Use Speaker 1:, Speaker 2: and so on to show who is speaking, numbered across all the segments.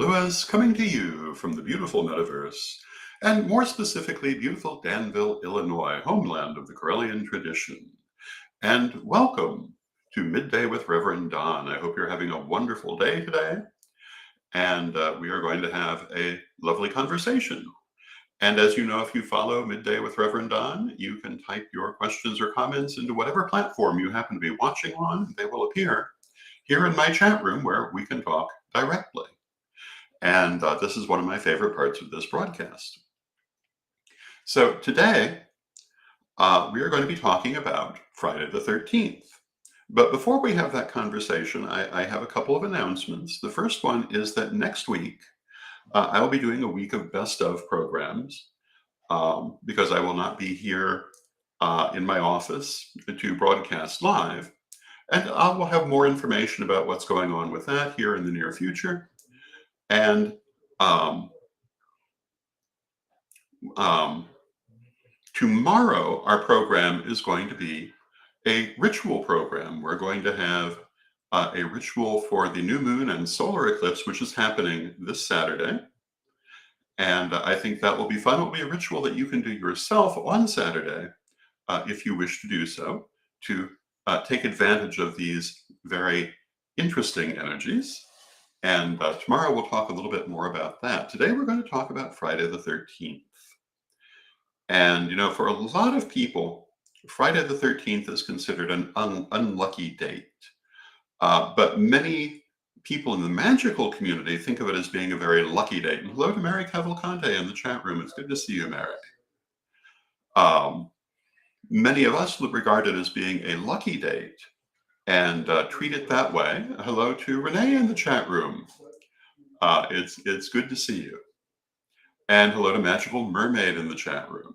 Speaker 1: Lewis, coming to you from the beautiful metaverse, and more specifically, beautiful Danville, Illinois, homeland of the Corellian tradition. And welcome to Midday with Reverend Don. I hope you're having a wonderful day today, and we are going to have a lovely conversation. And as you know, if you follow Midday with Reverend Don, you can type your questions or comments into whatever platform you happen to be watching on. They will appear here in my chat room where we can talk directly. And this is one of my favorite parts of this broadcast. So today, we are going to be talking about Friday the 13th. But before we have that conversation, I have a couple of announcements. The first one is that next week, I will be doing a week of best of programs because I will not be here in my office to broadcast live. And I will have more information about what's going on with that here in the near future. And tomorrow, our program is going to be a ritual program. We're going to have a ritual for the new moon and solar eclipse, which is happening this Saturday. And I think that will be fun. It will be a ritual that you can do yourself on Saturday if you wish to do so, to take advantage of these very interesting energies. And tomorrow we'll talk a little bit more about that. Today we're going to talk about Friday the 13th. And, you know, for a lot of people, Friday the 13th is considered an unlucky date. But many people in the magical community think of it as being a very lucky date. And hello to Mary Cavalcante in the chat room. It's good to see you, Mary. Many of us would regard it as being a lucky date and treat it that way. Hello to Renee in the chat room. It's good to see you. And hello to Magical Mermaid in the chat room.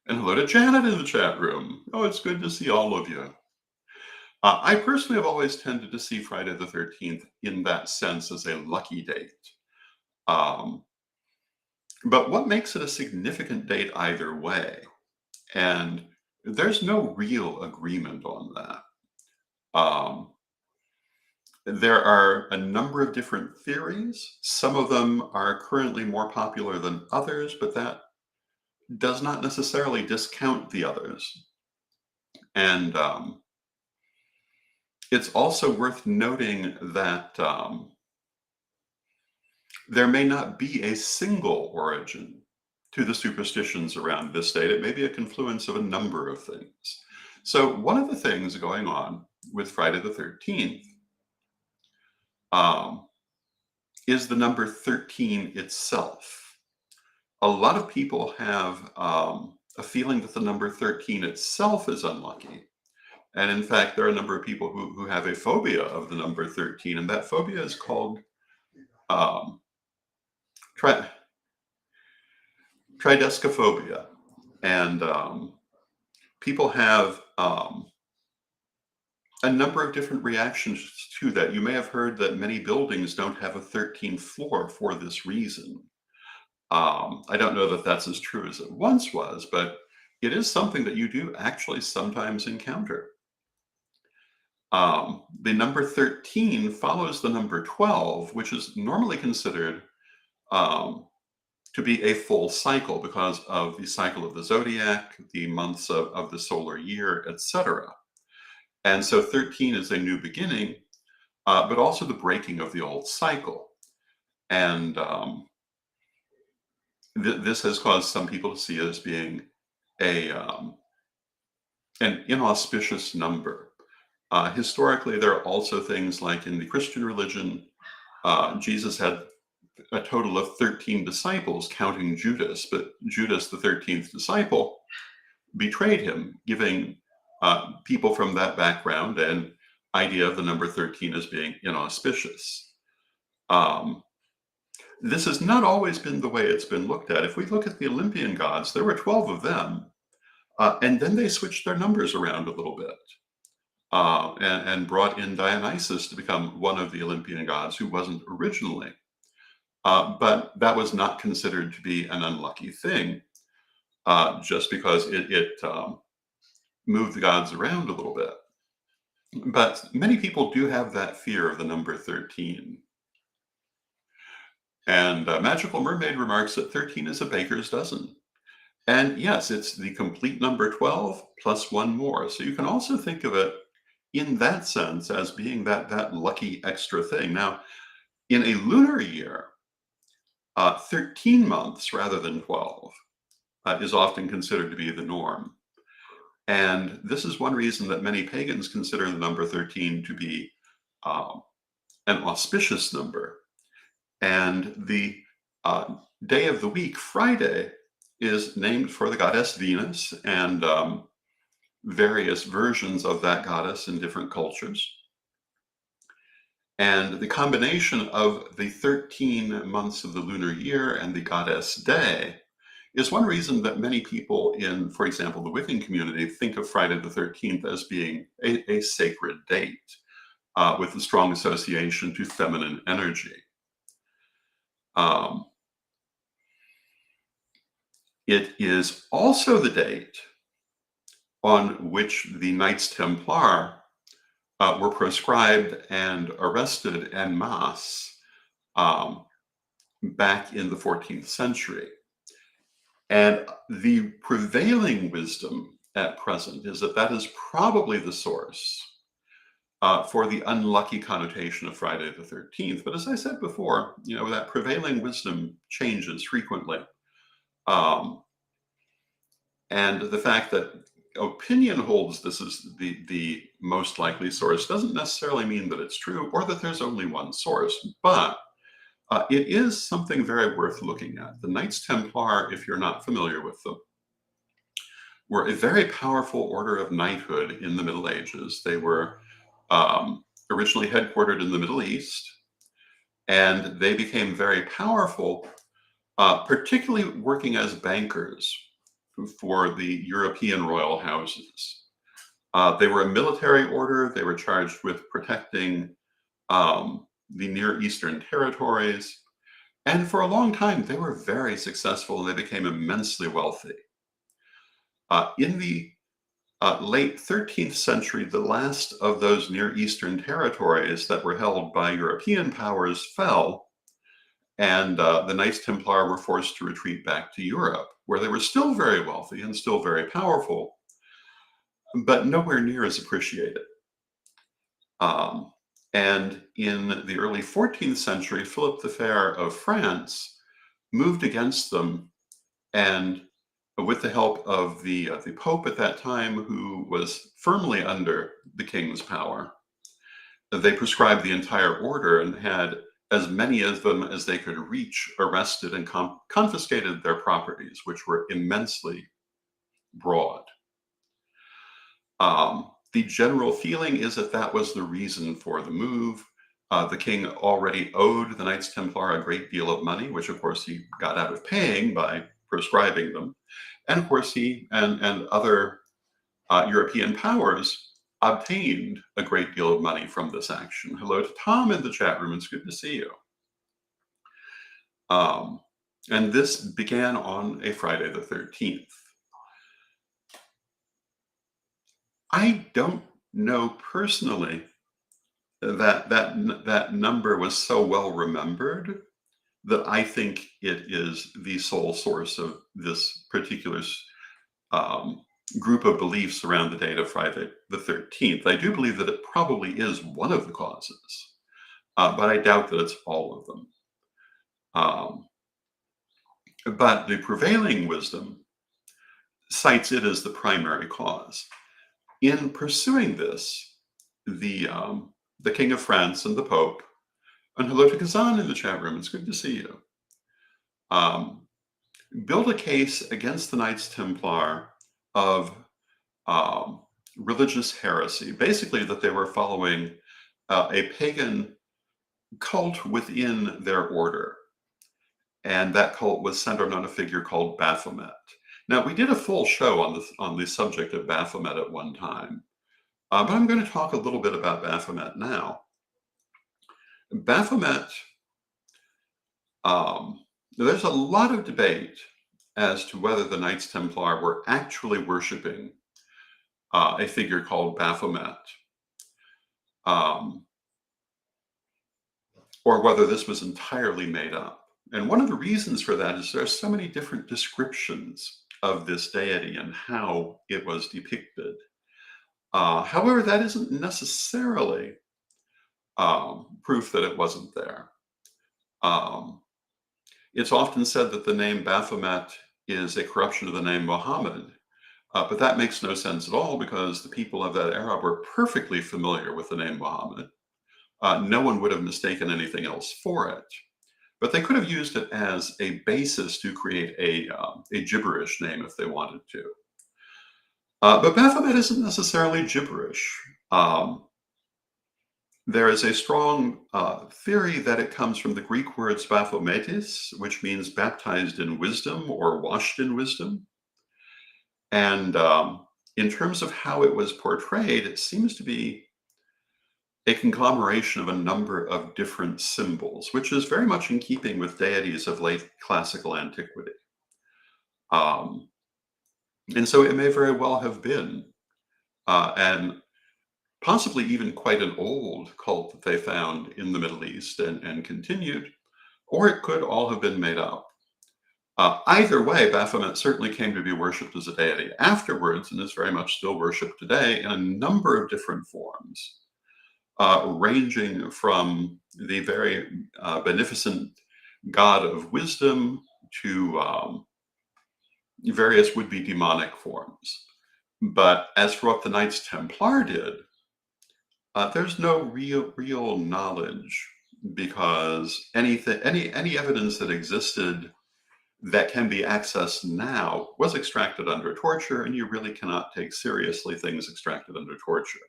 Speaker 1: And hello to Janet in the chat room. Oh, it's good to see all of you. I personally have always tended to see Friday the 13th in that sense as a lucky date. But what makes it a significant date either way? And there's no real agreement on that. There are a number of different theories. Some of them are currently more popular than others, but that does not necessarily discount the others. And it's also worth noting that there may not be a single origin to the superstitions around this date. It may be a confluence of a number of things. So one of the things going on with Friday the 13th is the number 13 itself. A lot of people have a feeling that the number 13 itself is unlucky. And in fact, there are a number of people who have a phobia of the number 13, and that phobia is called tridescophobia. And people have a number of different reactions to that. You may have heard that many buildings don't have a 13th floor for this reason. I don't know that that's as true as it once was, but it is something that you do actually sometimes encounter. The number 13 follows the number 12, which is normally considered to be a full cycle because of the cycle of the zodiac, the months of the solar year, etc. And so 13 is a new beginning, but also the breaking of the old cycle. And this has caused some people to see it as being an inauspicious number. Historically, there are also things like in the Christian religion, Jesus had a total of 13 disciples, counting Judas, but Judas, the 13th disciple, betrayed him, giving people from that background an idea of the number 13 as being inauspicious. This has not always been the way it's been looked at. If we look at the Olympian gods, there were 12 of them, and then they switched their numbers around a little bit. And brought in Dionysus to become one of the Olympian gods who wasn't originally. But that was not considered to be an unlucky thing, just because it moved the gods around a little bit. But many people do have that fear of the number 13. And Magical Mermaid remarks that 13 is a baker's dozen. And yes, it's the complete number 12 plus one more. So you can also think of it in that sense as being that lucky extra thing. Now, in a lunar year, 13 months rather than 12 is often considered to be the norm. And this is one reason that many pagans consider the number 13 to be um, an auspicious number. And the uh, day of the week, Friday, is named for the goddess Venus and various versions of that goddess in different cultures. And the combination of the 13 months of the lunar year and the goddess day is one reason that many people in, for example, the Wiccan community think of Friday the 13th as being a sacred date with a strong association to feminine energy. Um, it is also the date on which the Knights Templar were proscribed and arrested en masse um, back in the 14th century. And the prevailing wisdom at present is that that is probably the source for the unlucky connotation of Friday the 13th. But as I said before, that prevailing wisdom changes frequently. Um, and the fact that opinion holds this is the most likely source doesn't necessarily mean that it's true or that there's only one source. But it is something very worth looking at. The Knights Templar, if you're not familiar with them, were a very powerful order of knighthood in the Middle Ages. They were originally headquartered in the Middle East, and they became very powerful, particularly working as bankers for the European royal houses. They were a military order. They were charged with protecting the Near Eastern territories. And for a long time, they were very successful and they became immensely wealthy. In the late 13th century, the last of those Near Eastern territories that were held by European powers fell, and the Knights Templar were forced to retreat back to Europe, where they were still very wealthy and still very powerful, but nowhere near as appreciated. Um, and in the early 14th century, Philip the Fair of France moved against them, and with the help of the Pope at that time, who was firmly under the king's power, they prescribed the entire order and had as many of them as they could reach arrested and confiscated their properties, which were immensely broad. The general feeling is that that was the reason for the move. The king already owed the Knights Templar a great deal of money, which of course he got out of paying by prescribing them. And of course, he and other European powers obtained a great deal of money from this action. Hello to Tom in the chat room. It's good to see you. Um, and this began on a Friday the 13th. I don't know personally that number was so well remembered that I think it is the sole source of this particular um, group of beliefs around the date of Friday the 13th. I do believe that it probably is one of the causes, but I doubt that it's all of them. But the prevailing wisdom cites it as the primary cause. In pursuing this, the King of France and the Pope, and hello to Kazan in the chat room, it's good to see you, built a case against the Knights Templar of religious heresy, basically that they were following a pagan cult within their order. And that cult was centered on a figure called Baphomet. Now, we did a full show on the subject of Baphomet at one time, but I'm going to talk a little bit about Baphomet now. Baphomet, there's a lot of debate as to whether the Knights Templar were actually worshiping a figure called Baphomet, or whether this was entirely made up. And one of the reasons for that is there are so many different descriptions of this deity and how it was depicted. However, that isn't necessarily proof that it wasn't there. Um, it's often said that the name Baphomet is a corruption of the name Muhammad, but that makes no sense at all because the people of that era were perfectly familiar with the name Muhammad. No one would have mistaken anything else for it. But they could have used it as a basis to create a gibberish name if they wanted to. But Baphomet isn't necessarily gibberish. Um, there is a strong theory that it comes from the Greek words Baphometes, which means baptized in wisdom or washed in wisdom. And in terms of how it was portrayed, it seems to be a conglomeration of a number of different symbols, which is very much in keeping with deities of late classical antiquity. Um, and so it may very well have been, and possibly even quite an old cult that they found in the Middle East and continued, or it could all have been made up. Either way, Baphomet certainly came to be worshipped as a deity afterwards and is very much still worshipped today in a number of different forms, ranging from the very beneficent god of wisdom to various would-be demonic forms. But as for what the Knights Templar did, there's no real knowledge because any evidence that existed that can be accessed now was extracted under torture, and you really cannot take seriously things extracted under torture.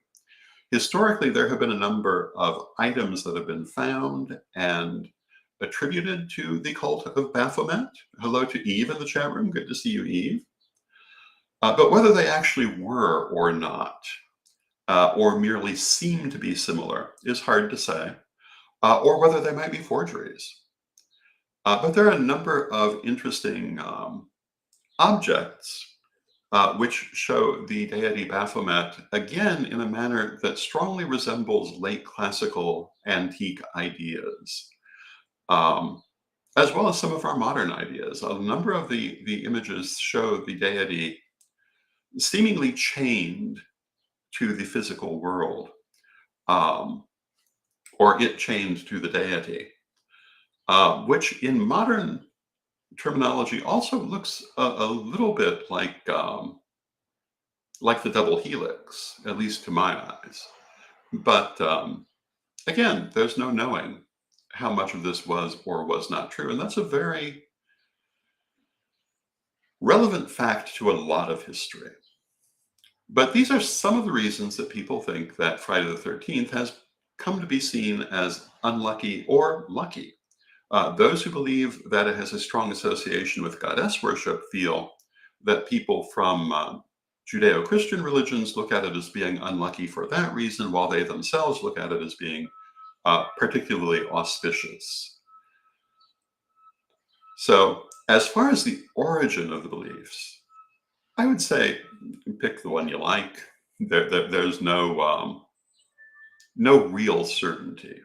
Speaker 1: Historically, there have been a number of items that have been found and attributed to the cult of Baphomet. Hello to Eve in the chat room. Good to see you, Eve. But whether they actually were or not, or merely seem to be similar, is hard to say, or whether they might be forgeries. But there are a number of interesting objects which show the deity Baphomet, again, in a manner that strongly resembles late classical antique ideas, um, as well as some of our modern ideas. A number of the images show the deity seemingly chained to the physical world, um, or it chained to the deity, which in modern terminology also looks a little bit like the double helix, at least to my eyes. But again, there's no knowing how much of this was or was not true. And that's a very relevant fact to a lot of history. But these are some of the reasons that people think that Friday the 13th has come to be seen as unlucky or lucky. Those who believe that it has a strong association with goddess worship feel that people from Judeo-Christian religions look at it as being unlucky for that reason, while they themselves look at it as being particularly auspicious. So as far as the origin of the beliefs, I would say pick the one you like. There's no real certainty.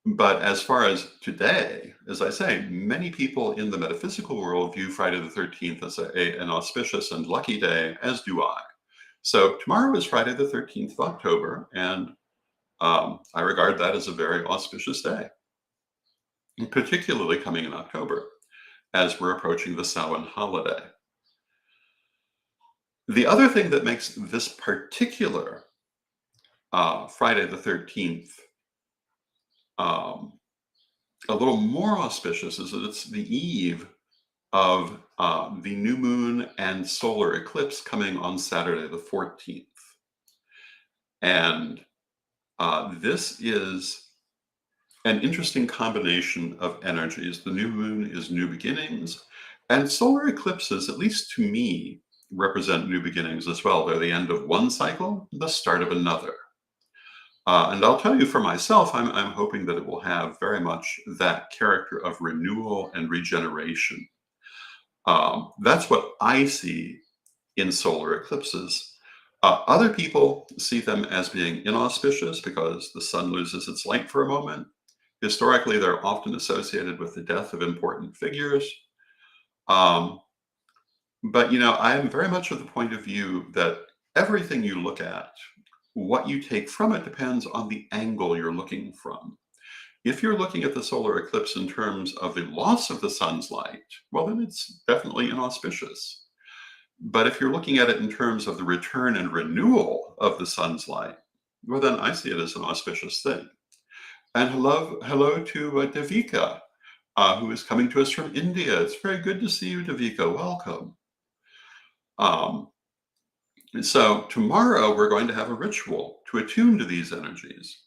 Speaker 1: But as far as today, as I say, many people in the metaphysical world view Friday the 13th as an auspicious and lucky day, as do I. So tomorrow is Friday the 13th of October, and I regard that as a very auspicious day, particularly coming in October, as we're approaching the Samhain holiday. The other thing that makes this particular Friday the 13th a little more auspicious is that it's the eve of the new moon and solar eclipse coming on Saturday the 14th. And this is an interesting combination of energies. The new moon is new beginnings, and solar eclipses, at least to me, represent new beginnings as well. They're the end of one cycle, the start of another. And I'll tell you for myself, I'm hoping that it will have very much that character of renewal and regeneration. That's what I see in solar eclipses. Other people see them as being inauspicious because the sun loses its light for a moment. Historically, they're often associated with the death of important figures. Um, but, I am very much of the point of view that everything you look at, what you take from it depends on the angle you're looking from. If you're looking at the solar eclipse in terms of the loss of the sun's light, well, then it's definitely inauspicious. But if you're looking at it in terms of the return and renewal of the sun's light, well, then I see it as an auspicious thing. And hello to Devika, who is coming to us from India. It's very good to see you, Devika. Welcome. Um, so tomorrow we're going to have a ritual to attune to these energies.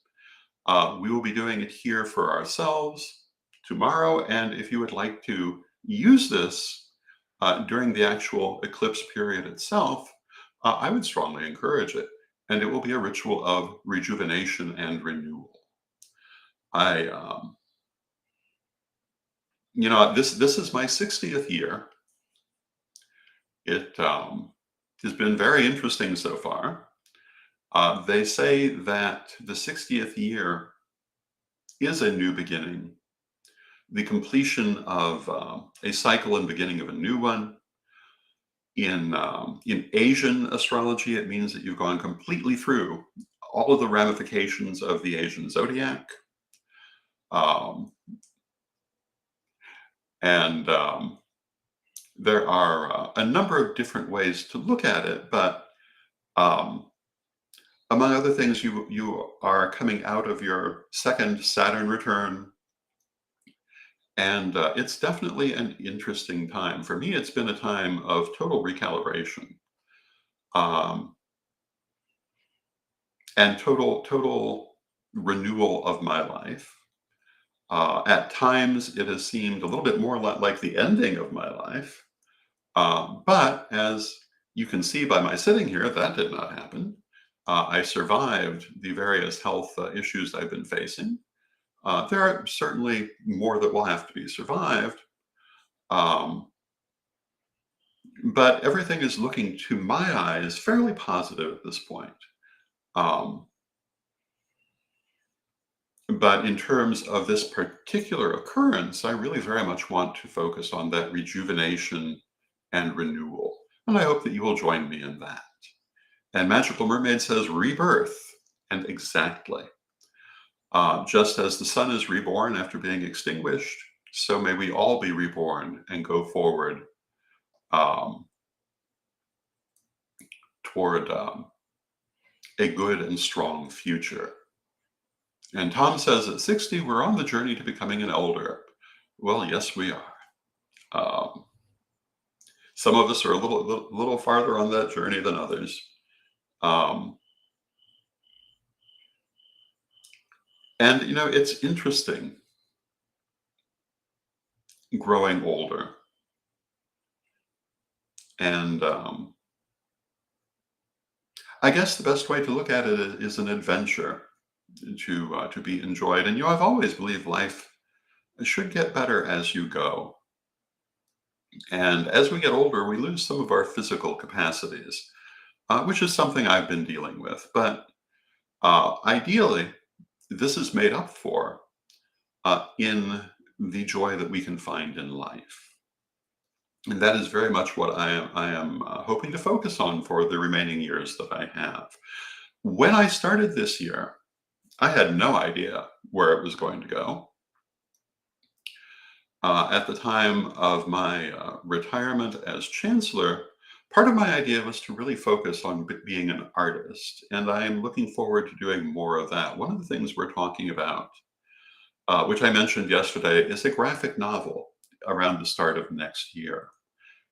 Speaker 1: We will be doing it here for ourselves tomorrow. And if you would like to use this during the actual eclipse period itself, I would strongly encourage it. And it will be a ritual of rejuvenation and renewal. I, this is my 60th year. It has been very interesting so far. They say that the 60th year is a new beginning, the completion of a cycle and beginning of a new one. In Asian astrology, it means that you've gone completely through all of the ramifications of the Asian zodiac. Um, and There are a number of different ways to look at it, but um, among other things, you are coming out of your second Saturn return, and it's definitely an interesting time. For me, it's been a time of total recalibration, um, and total renewal of my life. At times, it has seemed a little bit more like the ending of my life. But as you can see by my sitting here, that did not happen. I survived the various health issues I've been facing. There are certainly more that will have to be survived, um, but everything is looking, to my eyes, fairly positive at this point. Um, but in terms of this particular occurrence, I really very much want to focus on that rejuvenation and renewal. And I hope that you will join me in that. And Magical Mermaid says rebirth. And exactly. Just as the sun is reborn after being extinguished, so may we all be reborn and go forward um, toward a good and strong future. And Tom says at 60, we're on the journey to becoming an elder. Well, yes, we are. Um, some of us are a little farther on that journey than others. Um, and, it's interesting growing older. And I guess the best way to look at it is an adventure to be enjoyed. And I've always believed life should get better as you go. And as we get older, we lose some of our physical capacities, which is something I've been dealing with. But ideally, this is made up for in the joy that we can find in life. And that is very much what I am hoping to focus on for the remaining years that I have. When I started this year, I had no idea where it was going to go. At the time of my retirement as chancellor, part of my idea was to really focus on being an artist, and I'm looking forward to doing more of that. One of the things we're talking about, which I mentioned yesterday, is a graphic novel around the start of next year.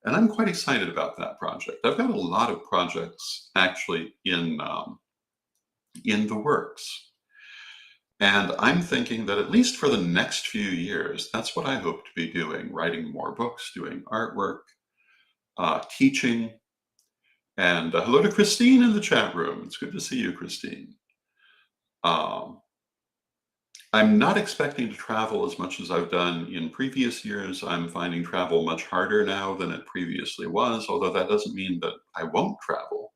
Speaker 1: And I'm quite excited about that project. I've got a lot of projects actually in the works. And I'm thinking that at least for the next few years, that's what I hope to be doing, writing more books, doing artwork, teaching. And hello to Christine in the chat room. It's good to see you, Christine. Um, I'm not expecting to travel as much as I've done in previous years. I'm finding travel much harder now than it previously was, although that doesn't mean that I won't travel.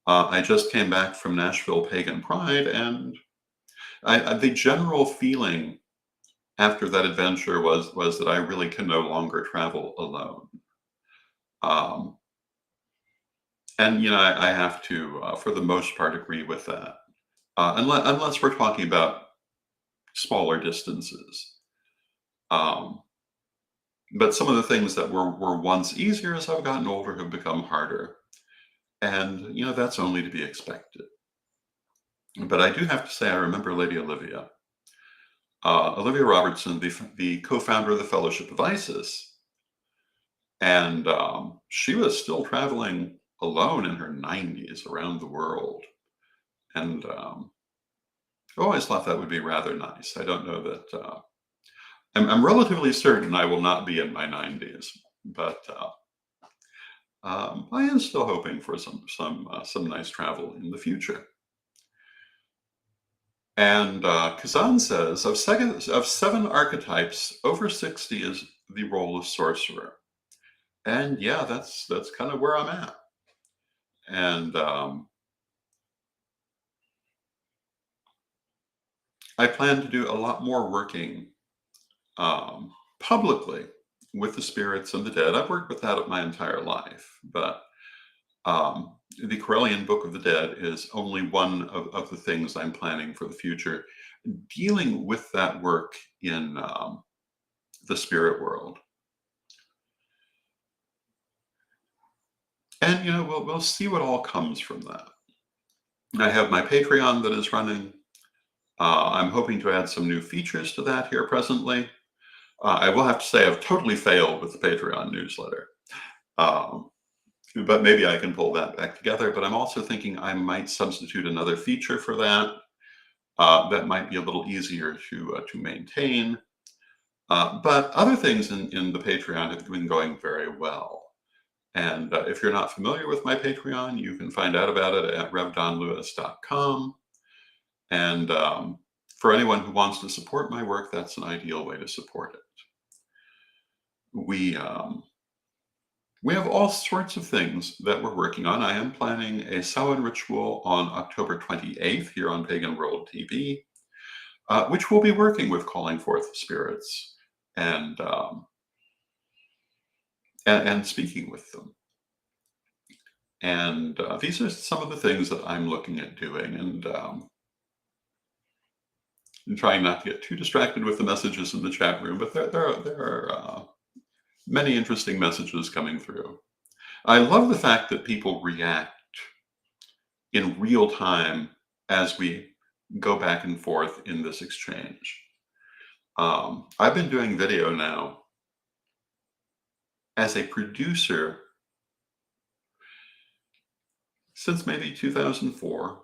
Speaker 1: I just came back from Nashville Pagan Pride, and The general feeling after that adventure was that I really can no longer travel alone. Um, and I have to, for the most part, agree with that. Unless we're talking about smaller distances. Um, but some of the things that were once easier as I've gotten older have become harder. And, that's only to be expected. But I do have to say, I remember Lady Olivia. Olivia Robertson, the co-founder of the Fellowship of Isis. And she was still traveling alone in her 90s around the world. And I always thought that would be rather nice. I don't know that. I'm relatively certain I will not be in my 90s, but I am still hoping for some nice travel in the future. And Kazan says of seven archetypes, over 60 is the role of sorcerer. And yeah, that's kind of where I'm at. And I plan to do a lot more working publicly with the spirits and the dead. I've worked with that my entire life, but the Corellian Book of the Dead is only one of the things I'm planning for the future, dealing with that work in the spirit world. And we'll see what all comes from that. I have my Patreon that is running. I'm hoping to add some new features to that here presently. I will have to say I've totally failed with the Patreon newsletter. Um, but maybe I can pull that back together. But I'm also thinking I might substitute another feature for that. That might be a little easier to maintain. But other things in the Patreon have been going very well. And if you're not familiar with my Patreon, you can find out about it at revdonlewis.com. And for anyone who wants to support my work, that's an ideal way to support it. We have all sorts of things that we're working on. I am planning a Samhain ritual on October 28th here on Pagan World TV, which will be working with calling forth spirits and speaking with them. And these are some of the things that I'm looking at doing, and trying not to get too distracted with the messages in the chat room. But there are many interesting messages coming through. I love the fact that people react in real time as we go back and forth in this exchange. I've been doing video now as a producer since maybe 2004.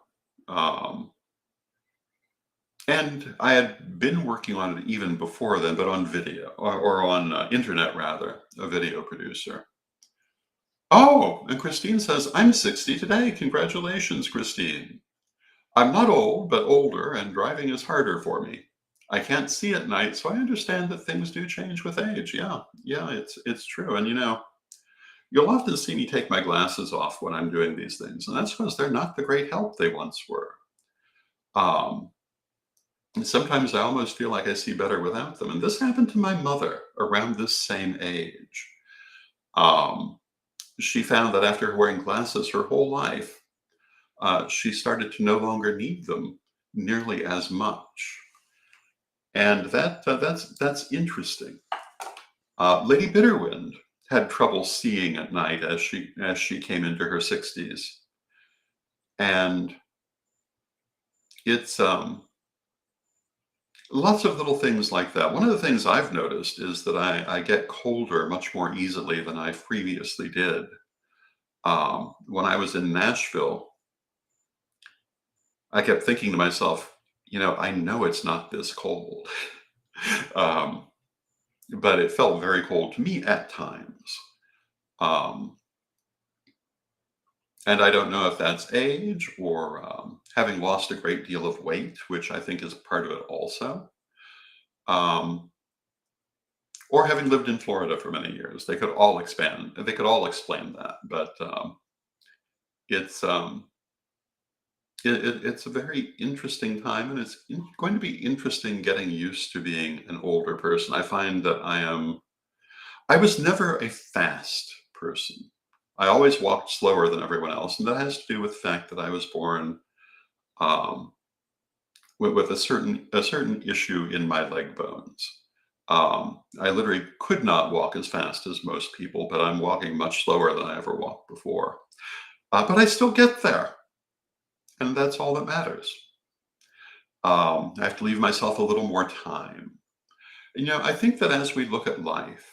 Speaker 1: And I had been working on it even before then, but on video or on internet rather, a video producer. Oh, and Christine says, I'm 60 today. Congratulations, Christine. I'm not old, but older, and driving is harder for me. I can't see at night, so I understand that things do change with age. Yeah, it's true. And you'll often see me take my glasses off when I'm doing these things, and that's because they're not the great help they once were. And sometimes I almost feel like I see better without them. And this happened to my mother around this same age. She found that after wearing glasses her whole life, she started to no longer need them nearly as much. And that's interesting. Lady Bitterwind had trouble seeing at night as she came into her 60s. And it's lots of little things like that. One of the things I've noticed is that I get colder much more easily than I previously did. When I was in Nashville, I kept thinking to myself, I know it's not this cold. But it felt very cold to me at times. And I don't know if that's age or having lost a great deal of weight, which I think is part of it also. Or having lived in Florida for many years. They could all explain that. But it's it's a very interesting time, and it's going to be interesting getting used to being an older person. I find that I was never a fast person. I always walked slower than everyone else, and that has to do with the fact that I was born um, with a certain issue in my leg bones. I literally could not walk as fast as most people, but I'm walking much slower than I ever walked before. But I still get there, and that's all that matters. I have to leave myself a little more time. I think that as we look at life,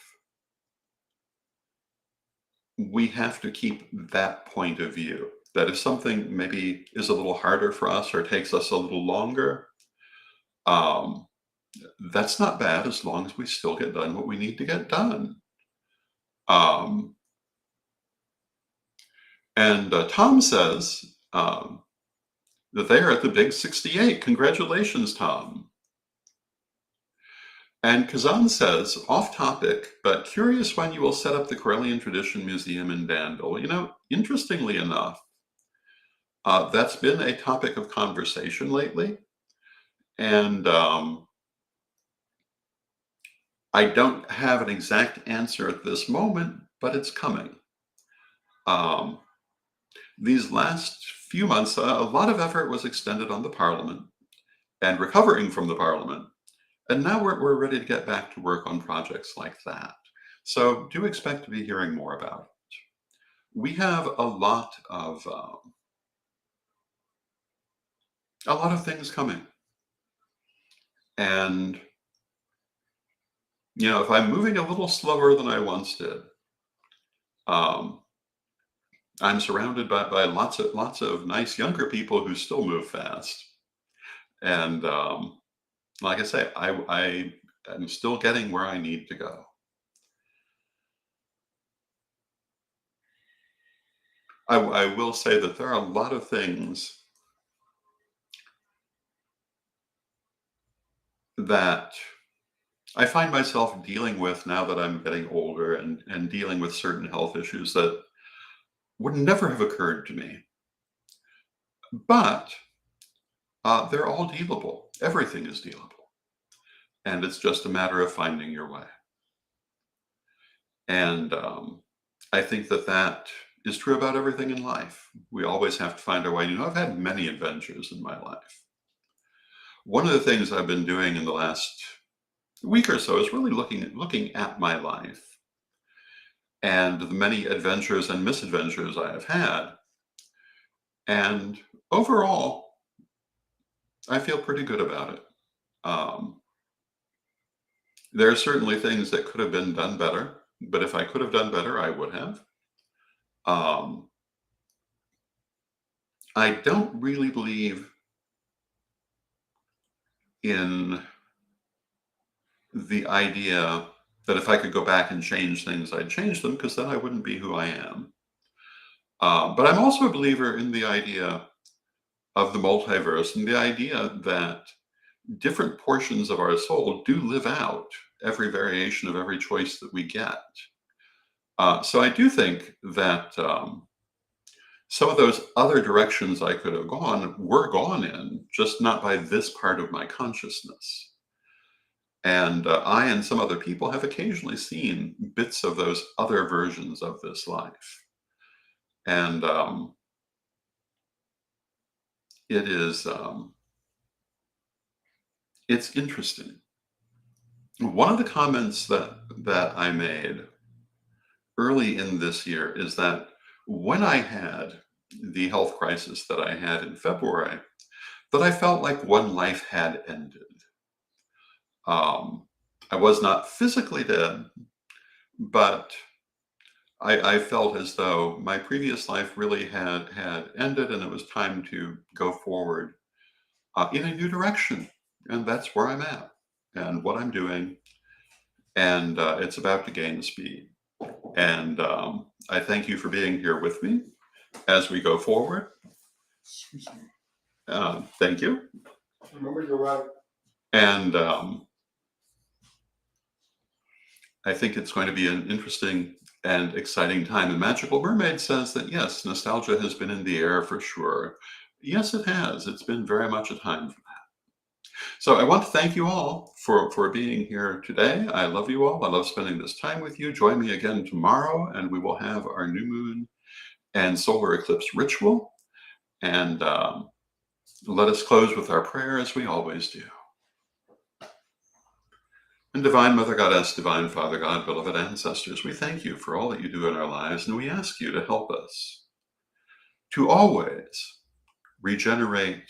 Speaker 1: we have to keep that point of view. That if something maybe is a little harder for us or takes us a little longer, um, that's not bad as long as we still get done what we need to get done. Um, and Tom says that they are at the big 68. Congratulations, Tom. And Kazan says, off topic, but curious when you will set up the Karelian Tradition Museum in Danville. Interestingly enough, that's been a topic of conversation lately. And I don't have an exact answer at this moment, but it's coming. Um, these last few months, a lot of effort was extended on the Parliament and recovering from the Parliament. And now we're ready to get back to work on projects like that. So do expect to be hearing more about it. We have a lot of things coming. And if I'm moving a little slower than I once did, um, I'm surrounded by lots of nice younger people who still move fast. And like I say, I am still getting where I need to go. I will say that there are a lot of things that I find myself dealing with now that I'm getting older and dealing with certain health issues that would never have occurred to me. But they're all dealable. Everything is dealable. And it's just a matter of finding your way. And I think that is true about everything in life. We always have to find our way. I've had many adventures in my life. One of the things I've been doing in the last week or so is really looking at my life and the many adventures and misadventures I have had. And overall, I feel pretty good about it. Um, there are certainly things that could have been done better, but if I could have done better, I would have. Um, I don't really believe in the idea that if I could go back and change things, I'd change them because then I wouldn't be who I am. But I'm also a believer in the idea of the multiverse and the idea that different portions of our soul do live out every variation of every choice that we get. So I do think that some of those other directions I could have gone were gone in, just not by this part of my consciousness. And I and some other people have occasionally seen bits of those other versions of this life. And it is, it's interesting. One of the comments that I made early in this year is that when I had the health crisis that I had in February, that I felt like one life had ended. Um, I was not physically dead, but I felt as though my previous life really had ended, and it was time to go forward in a new direction, and that's where I'm at and what I'm doing, and it's about to gain speed. And I thank you for being here with me as we go forward.
Speaker 2: Excuse me.
Speaker 1: Thank you.
Speaker 2: Remember, you're right.
Speaker 1: And I think it's going to be an interesting and exciting time. And Magical Mermaid says that yes, nostalgia has been in the air for sure. Yes, it has. It's been very much a time for that. So I want to thank you all for being here today. I love you all. I love spending this time with you. Join me again tomorrow, and we will have our new moon and solar eclipse ritual. And let us close with our prayer as we always do. And Divine Mother Goddess, Divine Father God, beloved ancestors, we thank you for all that you do in our lives, and we ask you to help us to always regenerate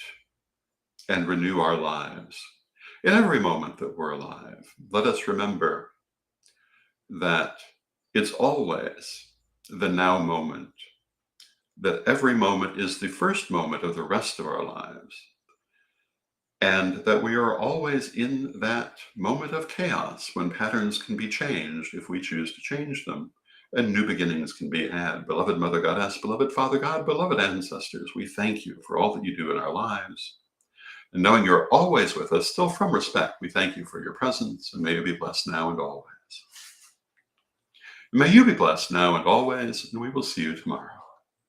Speaker 1: and renew our lives. In every moment that we're alive, let us remember that it's always the now moment, that every moment is the first moment of the rest of our lives, and that we are always in that moment of chaos when patterns can be changed if we choose to change them, and new beginnings can be had. Beloved Mother Goddess, beloved Father God, beloved ancestors, we thank you for all that you do in our lives. And knowing you're always with us, still from respect, we thank you for your presence, and may you be blessed now and always. May you be blessed now and always, and we will see you tomorrow.